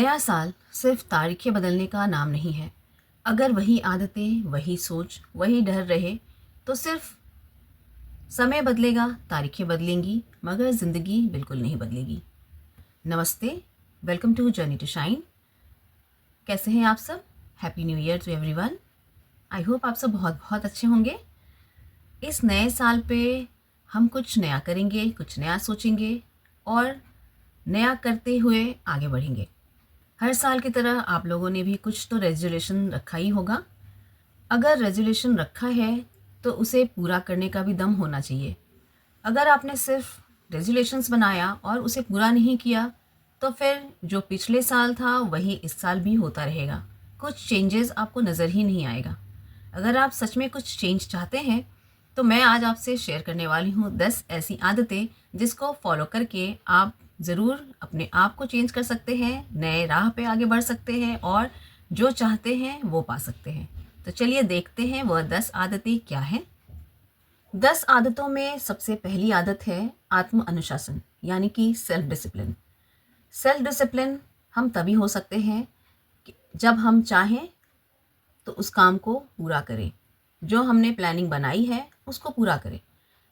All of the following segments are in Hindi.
नया साल सिर्फ तारीखें बदलने का नाम नहीं है। अगर वही आदतें, वही सोच, वही डर रहे तो सिर्फ समय बदलेगा, तारीखें बदलेंगी, मगर ज़िंदगी बिल्कुल नहीं बदलेगी। नमस्ते, welcome to journey to shine. कैसे हैं आप सब? Happy new year to everyone. I hope आप सब बहुत बहुत अच्छे होंगे। इस नए साल पे हम कुछ नया करेंगे, कुछ नया सोचेंगे और नया करते हुए आगे बढ़ेंगे। हर साल की तरह आप लोगों ने भी कुछ तो रेजोल्यूशन रखा ही होगा। अगर रेजोल्यूशन रखा है तो उसे पूरा करने का भी दम होना चाहिए। अगर आपने सिर्फ रेजोल्यूशंस बनाया और उसे पूरा नहीं किया तो फिर जो पिछले साल था वही इस साल भी होता रहेगा। कुछ चेंजेस आपको नज़र ही नहीं आएगा। अगर आप सच में कुछ चेंज चाहते हैं तो मैं आज आपसे शेयर करने वाली हूँ 10 ऐसी आदतें जिसको फॉलो करके आप ज़रूर अपने आप को चेंज कर सकते हैं, नए राह पे आगे बढ़ सकते हैं और जो चाहते हैं वो पा सकते हैं। तो चलिए देखते हैं वह 10 आदतें क्या हैं। 10 आदतों में सबसे पहली आदत है आत्म अनुशासन, यानी कि सेल्फ डिसिप्लिन। सेल्फ डिसिप्लिन हम तभी हो सकते हैं जब हम चाहें तो उस काम को पूरा करें। जो हमने प्लानिंग बनाई है उसको पूरा करें।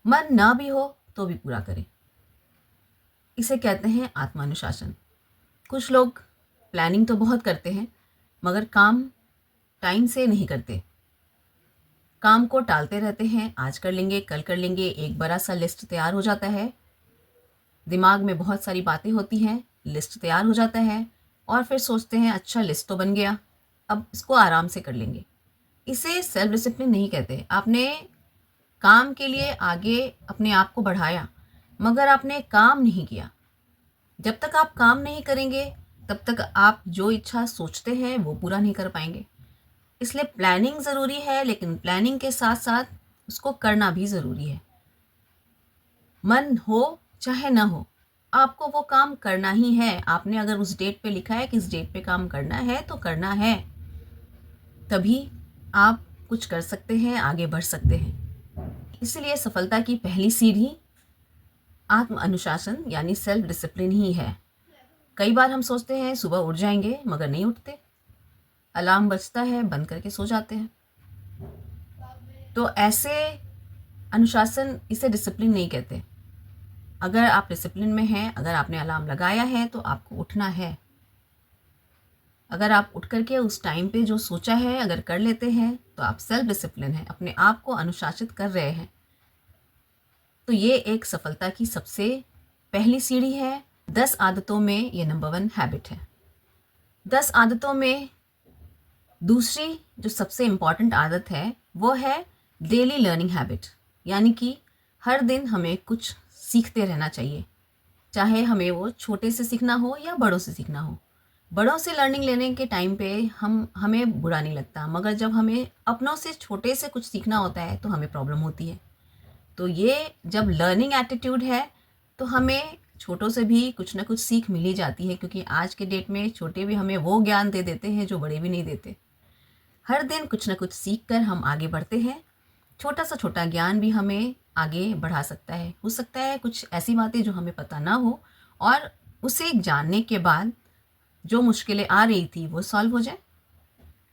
मन ना भी हो तो भी पूरा करें। इसे कहते हैं आत्मानुशासन। कुछ लोग प्लानिंग तो बहुत करते हैं मगर काम टाइम से नहीं करते। काम को टालते रहते हैं, आज कर लेंगे, कल कर लेंगे। एक बड़ा सा लिस्ट तैयार हो जाता है, दिमाग में बहुत सारी बातें होती हैं, लिस्ट तैयार हो जाता है और फिर सोचते हैं अच्छा लिस्ट तो बन गया, अब इसको आराम से कर लेंगे। इसे सेल्फ डिसिप्लिन नहीं कहते। आपने काम के लिए आगे अपने आप को बढ़ाया मगर आपने काम नहीं किया। जब तक आप काम नहीं करेंगे तब तक आप जो इच्छा सोचते हैं वो पूरा नहीं कर पाएंगे। इसलिए प्लानिंग ज़रूरी है, लेकिन प्लानिंग के साथ साथ उसको करना भी ज़रूरी है। मन हो चाहे ना हो, आपको वो काम करना ही है। आपने अगर उस डेट पे लिखा है कि इस डेट पे काम करना है तो करना है, तभी आप कुछ कर सकते हैं, आगे बढ़ सकते हैं। इसलिए सफलता की पहली सीढ़ी आत्म अनुशासन यानी सेल्फ डिसिप्लिन ही है। कई बार हम सोचते हैं सुबह उठ जाएंगे मगर नहीं उठते। अलार्म बजता है, बंद करके सो जाते हैं। तो ऐसे अनुशासन, इसे डिसिप्लिन नहीं कहते। अगर आप डिसिप्लिन में हैं, अगर आपने अलार्म लगाया है तो आपको उठना है। अगर आप उठ करके उस टाइम पे जो सोचा है अगर कर लेते हैं तो आप सेल्फ डिसिप्लिन हैं, अपने आप को अनुशासित कर रहे हैं। तो ये एक सफलता की सबसे पहली सीढ़ी है। 10 आदतों में ये नंबर 1 हैबिट है। 10 आदतों में दूसरी जो सबसे इम्पॉर्टेंट आदत है वो है डेली लर्निंग हैबिट, यानी कि हर दिन हमें कुछ सीखते रहना चाहिए। चाहे हमें वो छोटे से सीखना हो या बड़ों से सीखना हो। बड़ों से लर्निंग लेने के टाइम पे हमें बुरा नहीं लगता, मगर जब हमें अपनों से छोटे से कुछ सीखना होता है तो हमें प्रॉब्लम होती है। तो ये जब लर्निंग एटीट्यूड है तो हमें छोटों से भी कुछ ना कुछ सीख मिल ही जाती है, क्योंकि आज के डेट में छोटे भी हमें वो ज्ञान दे देते हैं जो बड़े भी नहीं देते। हर दिन कुछ ना कुछ सीख कर हम आगे बढ़ते हैं। छोटा सा छोटा ज्ञान भी हमें आगे बढ़ा सकता है। हो सकता है कुछ ऐसी बातें जो हमें पता ना हो और उसे जानने के बाद जो मुश्किलें आ रही थी वो सॉल्व हो जाए।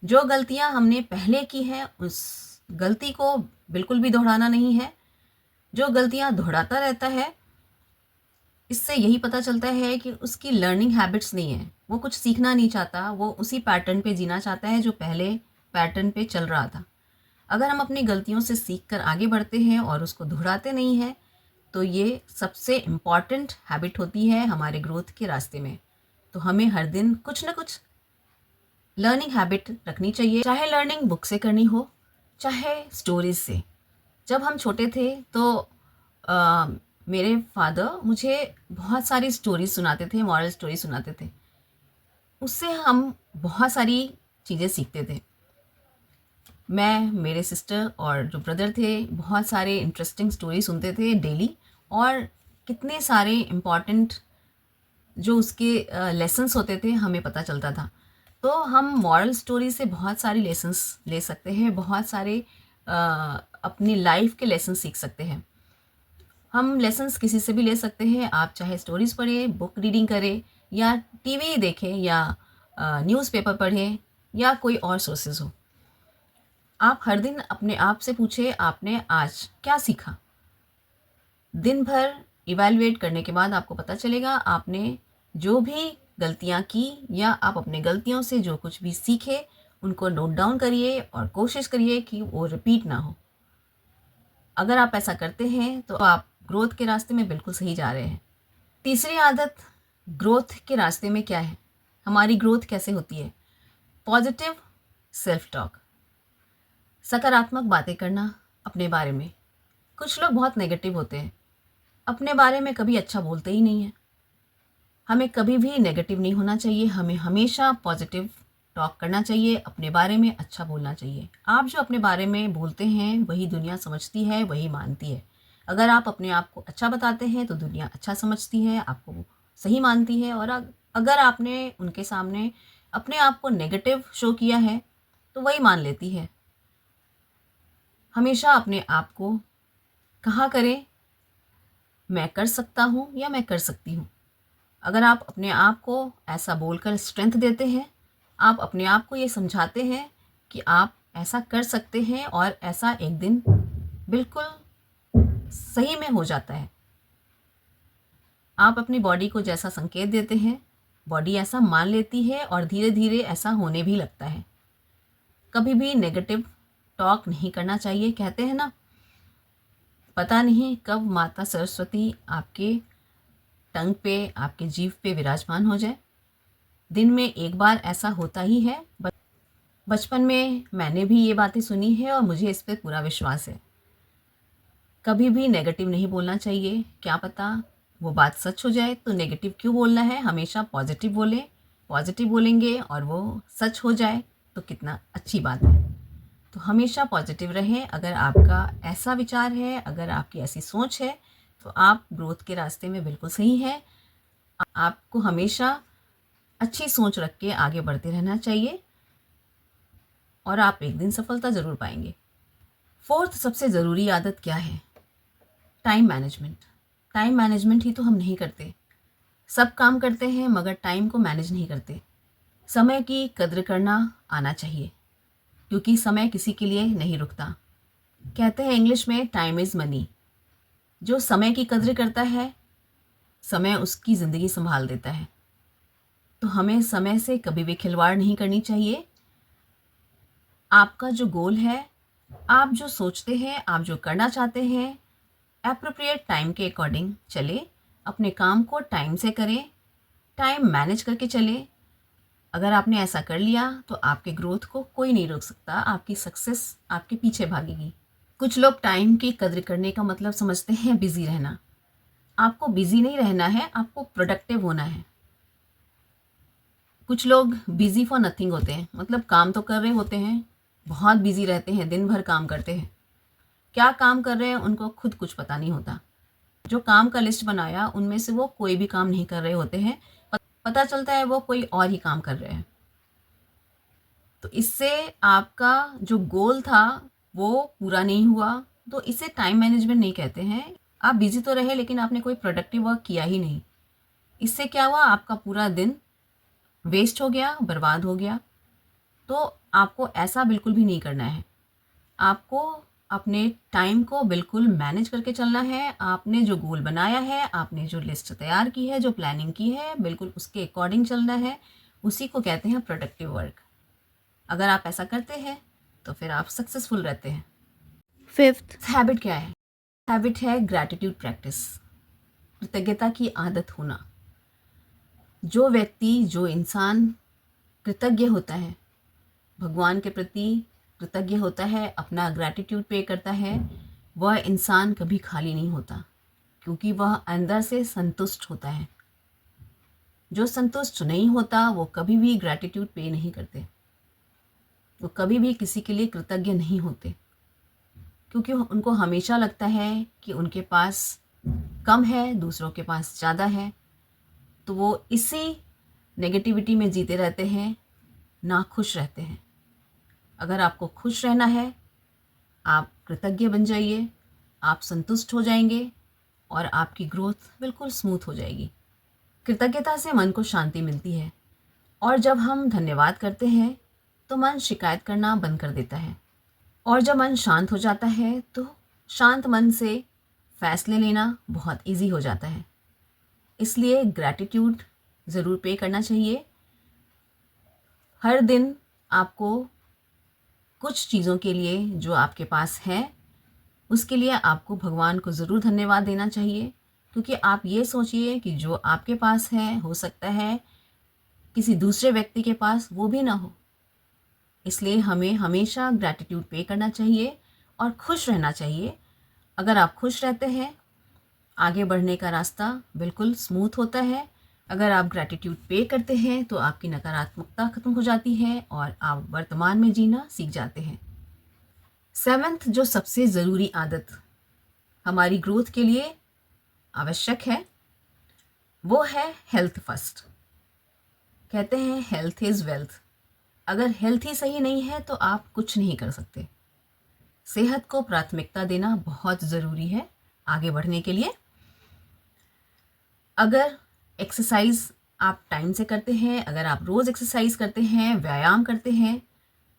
जो गलतियां हमने पहले की हैं उस गलती को बिल्कुल भी दोहराना नहीं है। जो गलतियां दोहराता रहता है, इससे यही पता चलता है कि उसकी लर्निंग हैबिट्स नहीं है, वो कुछ सीखना नहीं चाहता, वो उसी पैटर्न पे जीना चाहता है जो पहले पैटर्न पे चल रहा था। अगर हम अपनी गलतियों से सीख कर आगे बढ़ते हैं और उसको दोहराते नहीं हैं तो ये सबसे इम्पॉर्टेंट हैबिट होती है हमारे ग्रोथ के रास्ते में। तो हमें हर दिन कुछ ना कुछ लर्निंग हैबिट रखनी चाहिए, चाहे लर्निंग बुक से करनी हो चाहे स्टोरीज से। जब हम छोटे थे तो मेरे फादर मुझे बहुत सारी स्टोरीज सुनाते थे, मॉरल स्टोरी सुनाते थे। उससे हम बहुत सारी चीज़ें सीखते थे। मैं, मेरे सिस्टर और जो ब्रदर थे बहुत सारे इंटरेस्टिंग स्टोरी सुनते थे डेली, और कितने सारे इम्पॉर्टेंट जो उसके लेसन्स होते थे हमें पता चलता था। तो हम मॉरल स्टोरी से बहुत सारी लेसन्स ले सकते हैं, बहुत सारे अपनी लाइफ के लेसन सीख सकते हैं। हम लेसन्स किसी से भी ले सकते हैं। आप चाहे स्टोरीज़ पढ़ें, बुक रीडिंग करें या टीवी देखें या न्यूज़पेपर पढ़ें या कोई और सोर्सेज हो। आप हर दिन अपने आप से पूछे आपने आज क्या सीखा। दिन भर इवैल्यूएट करने के बाद आपको पता चलेगा आपने जो भी गलतियाँ की या आप अपने गलतियों से जो कुछ भी सीखे उनको नोट डाउन करिए और कोशिश करिए कि वो रिपीट ना हो। अगर आप ऐसा करते हैं तो आप ग्रोथ के रास्ते में बिल्कुल सही जा रहे हैं। तीसरी आदत ग्रोथ के रास्ते में क्या है, हमारी ग्रोथ कैसे होती है? पॉजिटिव सेल्फ टॉक, सकारात्मक बातें करना अपने बारे में। कुछ लोग बहुत नेगेटिव होते हैं, अपने बारे में कभी अच्छा बोलते ही नहीं हैं। हमें कभी भी नेगेटिव नहीं होना चाहिए, हमें हमेशा पॉजिटिव टॉक करना चाहिए, अपने बारे में अच्छा बोलना चाहिए। आप जो अपने बारे में बोलते हैं वही दुनिया समझती है, वही मानती है। अगर आप अपने आप को अच्छा बताते हैं तो दुनिया अच्छा समझती है, आपको सही मानती है। और अगर आपने उनके सामने अपने आप को नेगेटिव शो किया है तो वही मान लेती है। हमेशा अपने आप को कहा करें मैं कर सकता हूँ या मैं कर सकती हूँ। अगर आप अपने आप को ऐसा बोलकर स्ट्रेंथ देते हैं, आप अपने आप को ये समझाते हैं कि आप ऐसा कर सकते हैं और ऐसा एक दिन बिल्कुल सही में हो जाता है। आप अपनी बॉडी को जैसा संकेत देते हैं, बॉडी ऐसा मान लेती है और धीरे धीरे ऐसा होने भी लगता है। कभी भी नेगेटिव टॉक नहीं करना चाहिए। कहते हैं ना, पता नहीं कब माता सरस्वती आपके टंग पे, आपके जीभ पे विराजमान हो जाए। दिन में एक बार ऐसा होता ही है। बचपन में मैंने भी ये बातें सुनी है और मुझे इस पे पूरा विश्वास है। कभी भी नेगेटिव नहीं बोलना चाहिए। क्या पता वो बात सच हो जाए, तो नेगेटिव क्यों बोलना है, हमेशा पॉजिटिव बोलें। पॉजिटिव बोलेंगे और वो सच हो जाए तो कितना अच्छी बात है। तो हमेशा पॉजिटिव रहें। अगर आपका ऐसा विचार है, अगर आपकी ऐसी सोच है, तो आप ग्रोथ के रास्ते में बिल्कुल सही हैं। आपको हमेशा अच्छी सोच रख के आगे बढ़ते रहना चाहिए और आप एक दिन सफलता ज़रूर पाएंगे। फोर्थ सबसे ज़रूरी आदत क्या है? Time management. टाइम मैनेजमेंट ही तो हम नहीं करते। सब काम करते हैं मगर टाइम को मैनेज नहीं करते। समय की कद्र करना आना चाहिए, क्योंकि समय किसी के लिए नहीं रुकता। कहते हैं इंग्लिश में टाइम इज़ मनी। जो समय की कद्र करता है, समय उसकी ज़िंदगी संभाल देता है। तो हमें समय से कभी भी खिलवाड़ नहीं करनी चाहिए। आपका जो गोल है, आप जो सोचते हैं, आप जो करना चाहते हैं, एप्रोप्रिएट टाइम के अकॉर्डिंग चले। अपने काम को टाइम से करें, टाइम मैनेज करके चले। अगर आपने ऐसा कर लिया तो आपके ग्रोथ को कोई नहीं रोक सकता, आपकी सक्सेस आपके पीछे भागेगी। कुछ लोग टाइम की कद्र करने का मतलब समझते हैं बिजी रहना। आपको बिजी नहीं रहना है, आपको प्रोडक्टिव होना है। कुछ लोग बिजी फॉर नथिंग होते हैं, मतलब काम तो कर रहे होते हैं, बहुत बिजी रहते हैं, दिन भर काम करते हैं। क्या काम कर रहे हैं उनको खुद कुछ पता नहीं होता। जो काम का लिस्ट बनाया उनमें से वो कोई भी काम नहीं कर रहे होते हैं, पता चलता है वो कोई और ही काम कर रहे हैं। तो इससे आपका जो गोल था वो पूरा नहीं हुआ। तो इसे टाइम मैनेजमेंट नहीं कहते हैं। आप बिजी तो रहे लेकिन आपने कोई प्रोडक्टिव वर्क किया ही नहीं। इससे क्या हुआ, आपका पूरा दिन वेस्ट हो गया, बर्बाद हो गया। तो आपको ऐसा बिल्कुल भी नहीं करना है। आपको अपने टाइम को बिल्कुल मैनेज करके चलना है। आपने जो गोल बनाया है, आपने जो लिस्ट तैयार की है, जो प्लानिंग की है, बिल्कुल उसके अकॉर्डिंग चलना है। उसी को कहते हैं प्रोडक्टिव वर्क। अगर आप ऐसा करते हैं तो फिर आप सक्सेसफुल रहते हैं। फिफ्थ हैबिट क्या है? हैबिट है ग्रैटिट्यूड प्रैक्टिस, कृतज्ञता की आदत होना। जो व्यक्ति, जो इंसान कृतज्ञ होता है, भगवान के प्रति कृतज्ञ होता है, अपना ग्रैटिट्यूड पे करता है, वह इंसान कभी खाली नहीं होता, क्योंकि वह अंदर से संतुष्ट होता है। जो संतुष्ट नहीं होता वो कभी भी ग्रैटिट्यूड पे नहीं करते, वो कभी भी किसी के लिए कृतज्ञ नहीं होते, क्योंकि उनको हमेशा लगता है कि उनके पास कम है, दूसरों के पास ज़्यादा है। तो वो इसी नेगेटिविटी में जीते रहते हैं, ना खुश रहते हैं। अगर आपको खुश रहना है, आप कृतज्ञ बन जाइए, आप संतुष्ट हो जाएंगे और आपकी ग्रोथ बिल्कुल स्मूथ हो जाएगी। कृतज्ञता से मन को शांति मिलती है। और जब हम धन्यवाद करते हैं तो मन शिकायत करना बंद कर देता है। और जब मन शांत हो जाता है तो शांत मन से फैसले लेना बहुत इजी हो जाता है। इसलिए ग्रैटिट्यूड ज़रूर पे करना चाहिए। हर दिन आपको कुछ चीज़ों के लिए जो आपके पास है उसके लिए आपको भगवान को ज़रूर धन्यवाद देना चाहिए, क्योंकि आप ये सोचिए कि जो आपके पास है हो सकता है किसी दूसरे व्यक्ति के पास वो भी ना हो। इसलिए हमें हमेशा ग्रैटिट्यूड पे करना चाहिए और खुश रहना चाहिए। अगर आप खुश रहते हैं आगे बढ़ने का रास्ता बिल्कुल स्मूथ होता है। अगर आप ग्रैटिट्यूड पे करते हैं तो आपकी नकारात्मकता खत्म हो जाती है और आप वर्तमान में जीना सीख जाते हैं। 7th जो सबसे ज़रूरी आदत हमारी ग्रोथ के लिए आवश्यक है वो है हेल्थ फर्स्ट। कहते हैं हेल्थ इज़ वेल्थ। अगर हेल्थ ही सही नहीं है तो आप कुछ नहीं कर सकते। सेहत को प्राथमिकता देना बहुत ज़रूरी है आगे बढ़ने के लिए। अगर एक्सरसाइज आप टाइम से करते हैं, अगर आप रोज़ एक्सरसाइज करते हैं, व्यायाम करते हैं,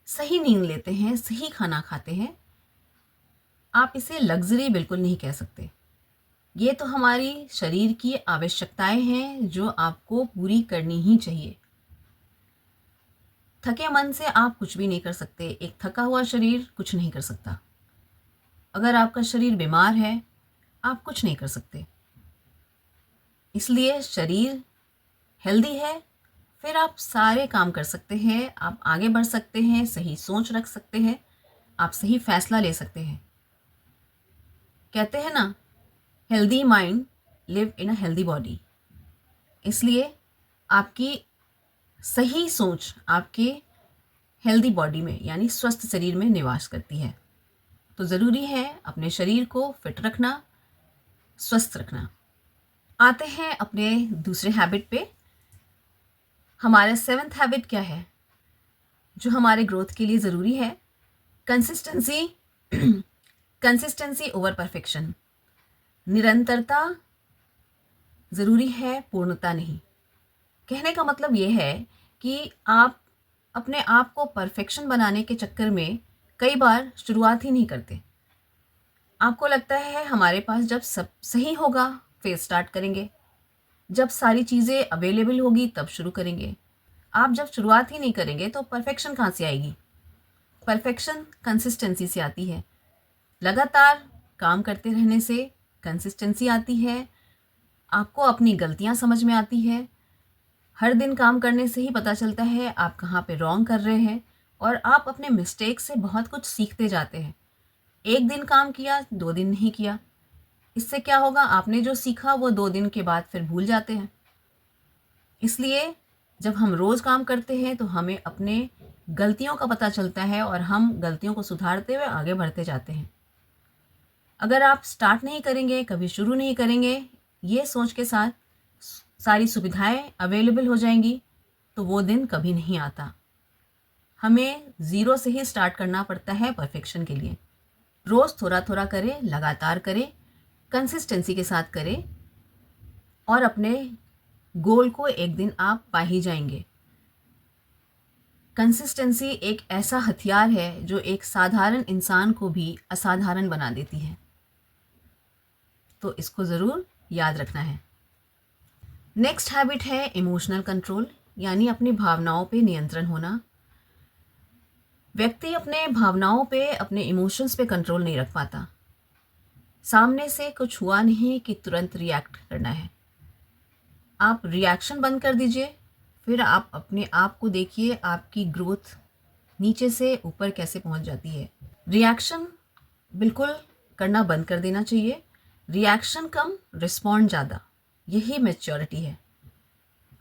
सही नींद लेते हैं, सही खाना खाते हैं, आप इसे लग्जरी बिल्कुल नहीं कह सकते। ये तो हमारी शरीर की आवश्यकताएं हैं जो आपको पूरी करनी ही चाहिए। थके मन से आप कुछ भी नहीं कर सकते। एक थका हुआ शरीर कुछ नहीं कर सकता। अगर आपका शरीर बीमार है आप कुछ नहीं कर सकते। इसलिए शरीर हेल्दी है फिर आप सारे काम कर सकते हैं, आप आगे बढ़ सकते हैं, सही सोच रख सकते हैं, आप सही फैसला ले सकते हैं। कहते हैं ना, healthy mind live in a healthy body. इसलिए आपकी सही सोच आपके हेल्दी बॉडी में यानी स्वस्थ शरीर में निवास करती है। तो ज़रूरी है अपने शरीर को फिट रखना, स्वस्थ रखना। आते हैं अपने दूसरे हैबिट पे। हमारा 7th हैबिट क्या है जो हमारे ग्रोथ के लिए ज़रूरी है? कंसिस्टेंसी। Consistency over perfection. निरंतरता ज़रूरी है, पूर्णता नहीं। कहने का मतलब ये है कि आप अपने आप को परफेक्शन बनाने के चक्कर में कई बार शुरुआत ही नहीं करते। आपको लगता है हमारे पास जब सब सही होगा फिर स्टार्ट करेंगे, जब सारी चीज़ें अवेलेबल होगी तब शुरू करेंगे। आप जब शुरुआत ही नहीं करेंगे तो परफेक्शन कहाँ से आएगी? परफेक्शन कंसिस्टेंसी से आती है। लगातार काम करते रहने से कंसिस्टेंसी आती है। आपको अपनी गलतियाँ समझ में आती है। हर दिन काम करने से ही पता चलता है आप कहाँ पे रॉन्ग कर रहे हैं और आप अपने मिस्टेक से बहुत कुछ सीखते जाते हैं। एक दिन काम किया, 2 दिन नहीं किया, इससे क्या होगा? आपने जो सीखा वो 2 दिन के बाद फिर भूल जाते हैं। इसलिए जब हम रोज़ काम करते हैं तो हमें अपने गलतियों का पता चलता है और हम गलतियों को सुधारते हुए आगे बढ़ते जाते हैं। अगर आप स्टार्ट नहीं करेंगे, कभी शुरू नहीं करेंगे, ये सोच के साथ सारी सुविधाएं अवेलेबल हो जाएंगी तो वो दिन कभी नहीं आता। हमें ज़ीरो से ही स्टार्ट करना पड़ता है परफेक्शन के लिए। रोज़ थोड़ा थोड़ा करें, लगातार करें, कंसिस्टेंसी के साथ करें और अपने गोल को एक दिन आप पा ही जाएंगे। कंसिस्टेंसी एक ऐसा हथियार है जो एक साधारण इंसान को भी असाधारण बना देती है। तो इसको ज़रूर याद रखना है। नेक्स्ट हैबिट है इमोशनल कंट्रोल, यानी अपनी भावनाओं पे नियंत्रण होना। व्यक्ति अपने भावनाओं पे, अपने इमोशंस पे कंट्रोल नहीं रख पाता। सामने से कुछ हुआ नहीं कि तुरंत रिएक्ट करना है। आप रिएक्शन बंद कर दीजिए, फिर आप अपने आप को देखिए आपकी ग्रोथ नीचे से ऊपर कैसे पहुंच जाती है। रिएक्शन बिल्कुल करना बंद कर देना चाहिए। रिएक्शन कम, रिस्पॉन्ड ज़्यादा, यही मैच्योरिटी है।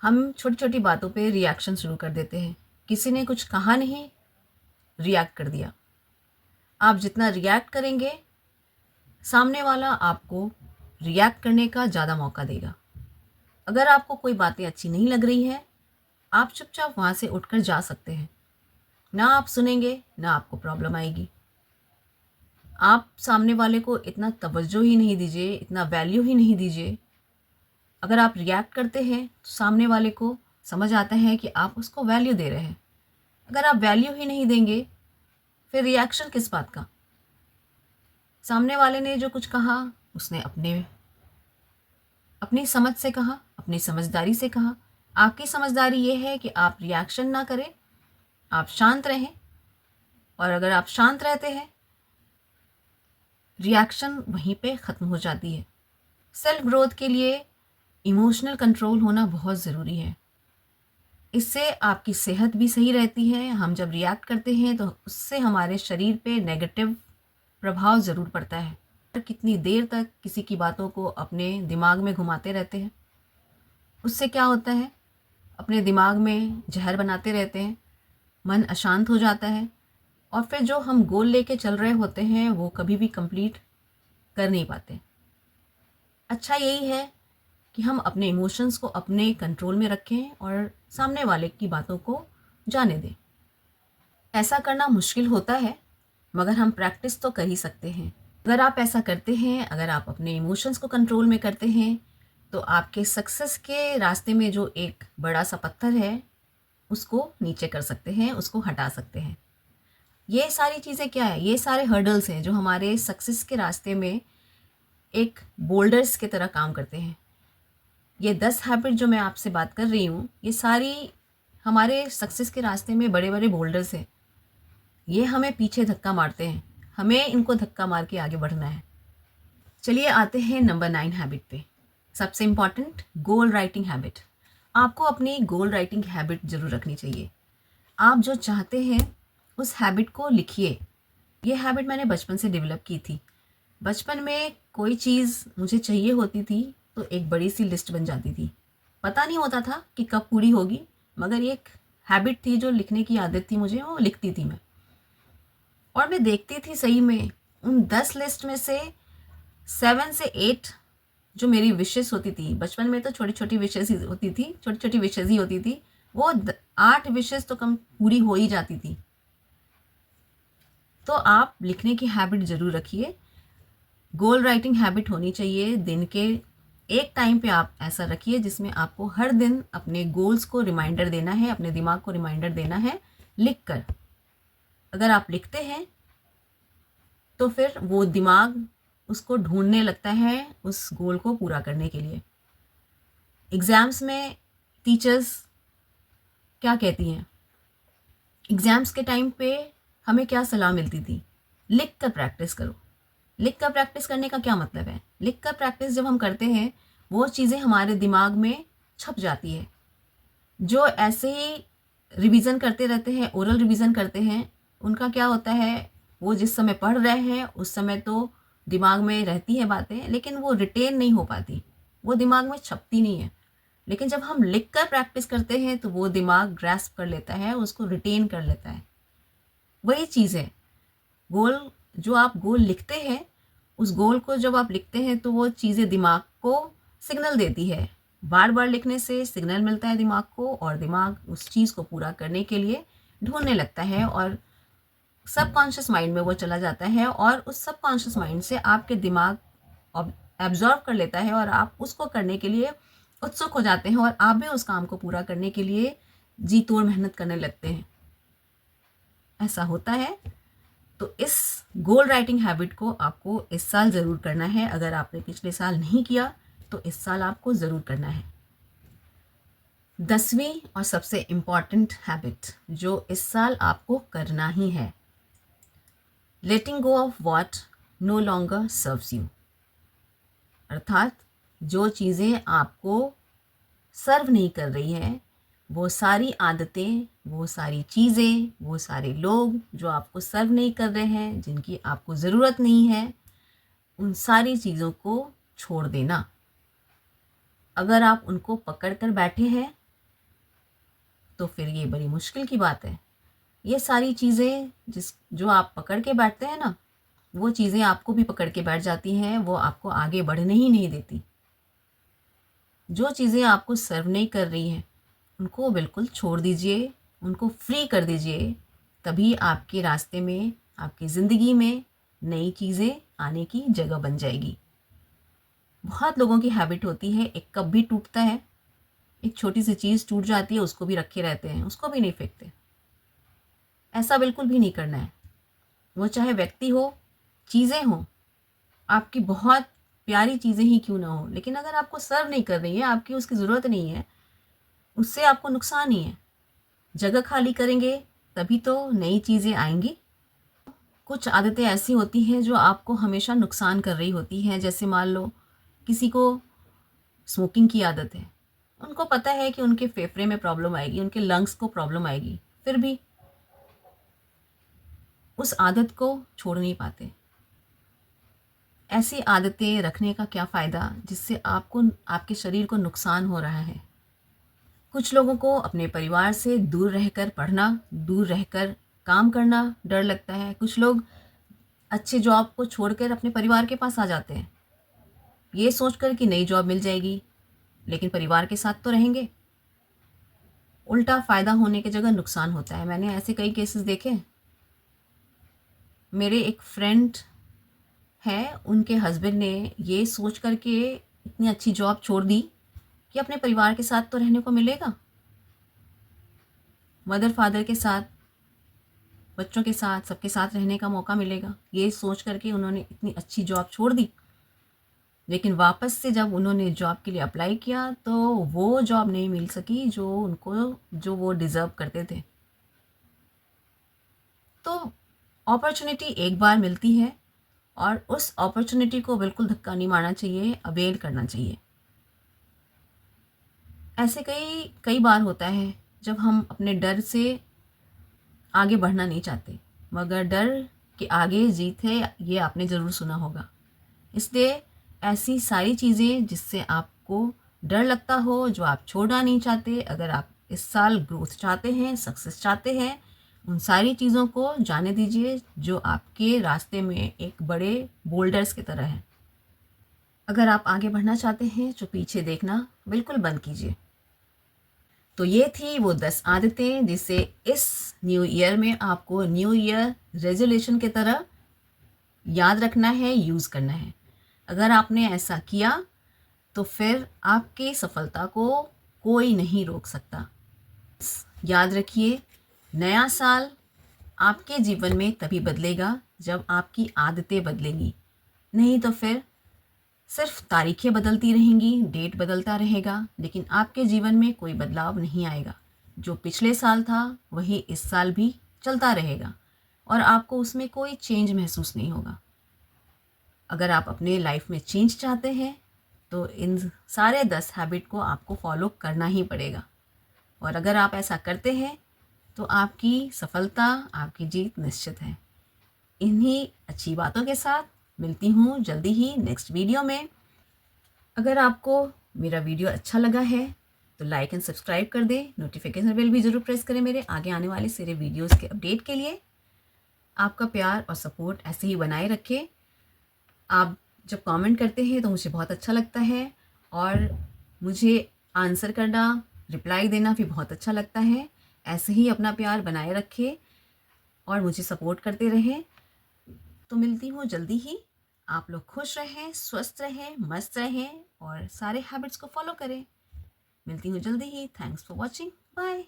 हम छोटी छोटी बातों पे रिएक्शन शुरू कर देते हैं। किसी ने कुछ कहा नहीं, रिएक्ट कर दिया। आप जितना रिएक्ट करेंगे सामने वाला आपको रिएक्ट करने का ज़्यादा मौका देगा। अगर आपको कोई बातें अच्छी नहीं लग रही हैं, आप चुपचाप वहाँ से उठकर जा सकते हैं। ना आप सुनेंगे, ना आपको प्रॉब्लम आएगी। आप सामने वाले को इतना तवज्जो ही नहीं दीजिए, इतना वैल्यू ही नहीं दीजिए। अगर आप रिएक्ट करते हैं तो सामने वाले को समझ आता है कि आप उसको वैल्यू दे रहे हैं। अगर आप वैल्यू ही नहीं देंगे, फिर रिएक्शन किस बात का? सामने वाले ने जो कुछ कहा, उसने अपनी समझ से कहा, अपनी समझदारी से कहा। आपकी समझदारी ये है कि आप रिएक्शन ना करें, आप शांत रहें। और अगर आप शांत रहते हैं, रिएक्शन वहीं पे ख़त्म हो जाती है। सेल्फ ग्रोथ के लिए इमोशनल कंट्रोल होना बहुत ज़रूरी है। इससे आपकी सेहत भी सही रहती है। हम जब रिएक्ट करते हैं तो उससे हमारे शरीर पे नेगेटिव प्रभाव ज़रूर पड़ता है। कितनी देर तक किसी की बातों को अपने दिमाग में घुमाते रहते हैं, उससे क्या होता है, अपने दिमाग में जहर बनाते रहते हैं, मन अशांत हो जाता है और फिर जो हम गोल लेके चल रहे होते हैं वो कभी भी कंप्लीट कर नहीं पाते। अच्छा यही है कि हम अपने इमोशंस को अपने कंट्रोल में रखें और सामने वाले की बातों को जाने दें। ऐसा करना मुश्किल होता है, मगर हम प्रैक्टिस तो कर ही सकते हैं। अगर आप ऐसा करते हैं, अगर आप अपने इमोशंस को कंट्रोल में करते हैं, तो आपके सक्सेस के रास्ते में जो एक बड़ा सा पत्थर है, उसको नीचे कर सकते हैं, उसको हटा सकते हैं। ये सारी चीज़ें क्या है? ये सारे हर्डल्स हैं जो हमारे सक्सेस के रास्ते में एक बोल्डर्स की तरह काम करते हैं। ये 10 हैबिट जो मैं आपसे बात कर रही हूँ, ये सारी हमारे सक्सेस के रास्ते में बड़े बड़े बोल्डर्स हैं। ये हमें पीछे धक्का मारते हैं, हमें इनको धक्का मार के आगे बढ़ना है। चलिए आते हैं नंबर 9 हैबिट पे। सबसे इम्पॉर्टेंट, गोल राइटिंग हैबिट। आपको अपनी गोल राइटिंग हैबिट ज़रूर रखनी चाहिए। आप जो चाहते हैं उस हैबिट को लिखिए। ये हैबिट मैंने बचपन से डेवलप की थी। बचपन में कोई चीज़ मुझे चाहिए होती थी तो एक बड़ी सी लिस्ट बन जाती थी। पता नहीं होता था कि कब पूरी होगी, मगर ये एक हैबिट थी, जो लिखने की आदत थी मुझे, वो लिखती थी मैं। और मैं देखती थी सही में उन 10 लिस्ट में से 7 से 8 जो मेरी विशेस होती थी, बचपन में तो छोटी छोटी विशेस ही होती थी, छोटी छोटी विशेस ही होती थी, वो 8 विशेस तो कम पूरी हो ही जाती थी। तो आप लिखने की हैबिट ज़रूर रखिए। गोल राइटिंग हैबिट होनी चाहिए। दिन के एक टाइम पे आप ऐसा रखिए जिसमें आपको हर दिन अपने गोल्स को रिमाइंडर देना है, अपने दिमाग को रिमाइंडर देना है लिख कर। अगर आप लिखते हैं तो फिर वो दिमाग उसको ढूंढने लगता है उस गोल को पूरा करने के लिए। एग्ज़ाम्स में टीचर्स क्या कहती हैं? एग्ज़ाम्स के टाइम पे हमें क्या सलाह मिलती थी? लिख कर प्रैक्टिस करो। लिख कर प्रैक्टिस करने का क्या मतलब है? लिख कर प्रैक्टिस जब हम करते हैं, वो चीज़ें हमारे दिमाग में छप जाती है। जो ऐसे ही रिवीजन करते रहते हैं, ओरल रिवीजन करते हैं, उनका क्या होता है, वो जिस समय पढ़ रहे हैं उस समय तो दिमाग में रहती है बातें, लेकिन वो रिटेन नहीं हो पाती, वो दिमाग में छपती नहीं है। लेकिन जब हम लिख कर प्रैक्टिस करते हैं तो वो दिमाग ग्रैस्प कर लेता है, उसको रिटेन कर लेता है। वही चीज़ है, गोल जो आप गोल लिखते हैं, उस गोल को जब आप लिखते हैं तो वो चीज़ें दिमाग को सिग्नल देती है। बार बार लिखने से सिग्नल मिलता है दिमाग को, और दिमाग उस चीज़ को पूरा करने के लिए ढूंढने लगता है और सबकॉन्शियस माइंड में वो चला जाता है, और उस सबकॉन्शियस माइंड से आपके दिमाग एब्जॉर्व कर लेता है और आप उसको करने के लिए उत्सुक हो जाते हैं और आप भी उस काम को पूरा करने के लिए जी तोड़ मेहनत करने लगते हैं। ऐसा होता है। तो इस गोल राइटिंग हैबिट को आपको इस साल ज़रूर करना है। अगर आपने पिछले साल नहीं किया तो इस साल आपको ज़रूर करना है। 10वीं और सबसे इम्पॉर्टेंट हैबिट जो इस साल आपको करना ही है, letting go of what no longer serves you. अर्थात जो चीज़ें आपको सर्व नहीं कर रही हैं, वो सारी आदतें, वो सारी चीज़ें, वो सारे लोग जो आपको सर्व नहीं कर रहे हैं, जिनकी आपको ज़रूरत नहीं है, उन सारी चीज़ों को छोड़ देना। अगर आप उनको पकड़ कर बैठे हैं तो फिर ये बड़ी मुश्किल की बात है। ये सारी चीज़ें जो आप पकड़ के बैठते हैं ना, वो चीज़ें आपको भी पकड़ के बैठ जाती हैं, वो आपको आगे बढ़ने ही नहीं देती। जो चीज़ें आपको सर्व नहीं कर रही हैं उनको बिल्कुल छोड़ दीजिए, उनको फ्री कर दीजिए। तभी आपके रास्ते में, आपकी ज़िंदगी में नई चीज़ें आने की जगह बन जाएगी। बहुत लोगों की हैबिट होती है, एक कप भी टूटता है, एक छोटी सी चीज़ टूट जाती है उसको भी रखे रहते हैं, उसको भी नहीं फेंकते। ऐसा बिल्कुल भी नहीं करना है। वो चाहे व्यक्ति हो, चीज़ें हों, आपकी बहुत प्यारी चीज़ें ही क्यों ना हो, लेकिन अगर आपको सर्व नहीं कर रही है, आपकी उसकी ज़रूरत नहीं है, उससे आपको नुकसान ही है। जगह खाली करेंगे तभी तो नई चीज़ें आएँगी। कुछ आदतें ऐसी होती हैं जो आपको हमेशा नुकसान कर रही होती हैं। जैसे मान लो किसी को स्मोकिंग की आदत है, उनको पता है कि उनके फेफड़े में प्रॉब्लम आएगी, उनके लंग्स को प्रॉब्लम आएगी, फिर भी उस आदत को छोड़ नहीं पाते। ऐसी आदतें रखने का क्या फ़ायदा जिससे आपको आपके शरीर को नुकसान हो रहा है। कुछ लोगों को अपने परिवार से दूर रहकर पढ़ना, दूर रहकर काम करना डर लगता है। कुछ लोग अच्छे जॉब को छोड़कर अपने परिवार के पास आ जाते हैं, ये सोचकर कि नई जॉब मिल जाएगी, लेकिन परिवार के साथ तो रहेंगे। उल्टा फ़ायदा होने की जगह नुकसान होता है। मैंने ऐसे कई केसेस देखे हैं। मेरे एक फ्रेंड हैं, उनके हस्बैंड ने ये सोच कर के इतनी अच्छी जॉब छोड़ दी कि अपने परिवार के साथ तो रहने को मिलेगा, मदर फादर के साथ, बच्चों के साथ, सबके साथ रहने का मौका मिलेगा। ये सोच कर के उन्होंने इतनी अच्छी जॉब छोड़ दी। लेकिन वापस से जब उन्होंने जॉब के लिए अप्लाई किया तो वो जॉब नहीं मिल सकी जो वो डिज़र्व करते थे। तो अपॉर्चुनिटी एक बार मिलती है और उस अपॉर्चुनिटी को बिल्कुल धक्का नहीं मारना चाहिए, अवेल करना चाहिए। ऐसे कई कई बार होता है जब हम अपने डर से आगे बढ़ना नहीं चाहते, मगर डर के आगे जीत है, ये आपने ज़रूर सुना होगा। इसलिए ऐसी सारी चीज़ें जिससे आपको डर लगता हो, जो आप छोड़ना नहीं चाहते, अगर आप इस साल ग्रोथ चाहते हैं, सक्सेस चाहते हैं, उन सारी चीज़ों को जाने दीजिए जो आपके रास्ते में एक बड़े बोल्डर्स की तरह हैं। अगर आप आगे बढ़ना चाहते हैं तो पीछे देखना बिल्कुल बंद कीजिए। तो ये थी वो 10 आदतें जिसे इस न्यू ईयर में आपको न्यू ईयर रेजोल्यूशन की तरह याद रखना है, यूज़ करना है। अगर आपने ऐसा किया तो फिर आपकी सफलता को कोई नहीं रोक सकता। याद रखिए, नया साल आपके जीवन में तभी बदलेगा जब आपकी आदतें बदलेंगी। नहीं तो फिर सिर्फ तारीखें बदलती रहेंगी, डेट बदलता रहेगा, लेकिन आपके जीवन में कोई बदलाव नहीं आएगा। जो पिछले साल था वही इस साल भी चलता रहेगा और आपको उसमें कोई चेंज महसूस नहीं होगा। अगर आप अपने लाइफ में चेंज चाहते हैं तो इन सारे 10 हैबिट को आपको फॉलो करना ही पड़ेगा। और अगर आप ऐसा करते हैं तो आपकी सफलता, आपकी जीत निश्चित है। इन्हीं अच्छी बातों के साथ मिलती हूँ जल्दी ही नेक्स्ट वीडियो में। अगर आपको मेरा वीडियो अच्छा लगा है तो लाइक एंड सब्सक्राइब कर दें, नोटिफिकेशन बेल भी ज़रूर प्रेस करें मेरे आगे आने वाले सारे वीडियोस के अपडेट के लिए। आपका प्यार और सपोर्ट ऐसे ही बनाए रखें। आप जब कमेंट करते हैं तो मुझे बहुत अच्छा लगता है और मुझे आंसर करना, रिप्लाई देना भी बहुत अच्छा लगता है। ऐसे ही अपना प्यार बनाए रखें और मुझे सपोर्ट करते रहें। तो मिलती हूँ जल्दी ही। आप लोग खुश रहें, स्वस्थ रहें, मस्त रहें और सारे हैबिट्स को फॉलो करें। मिलती हूँ जल्दी ही। Thanks for watching. बाय।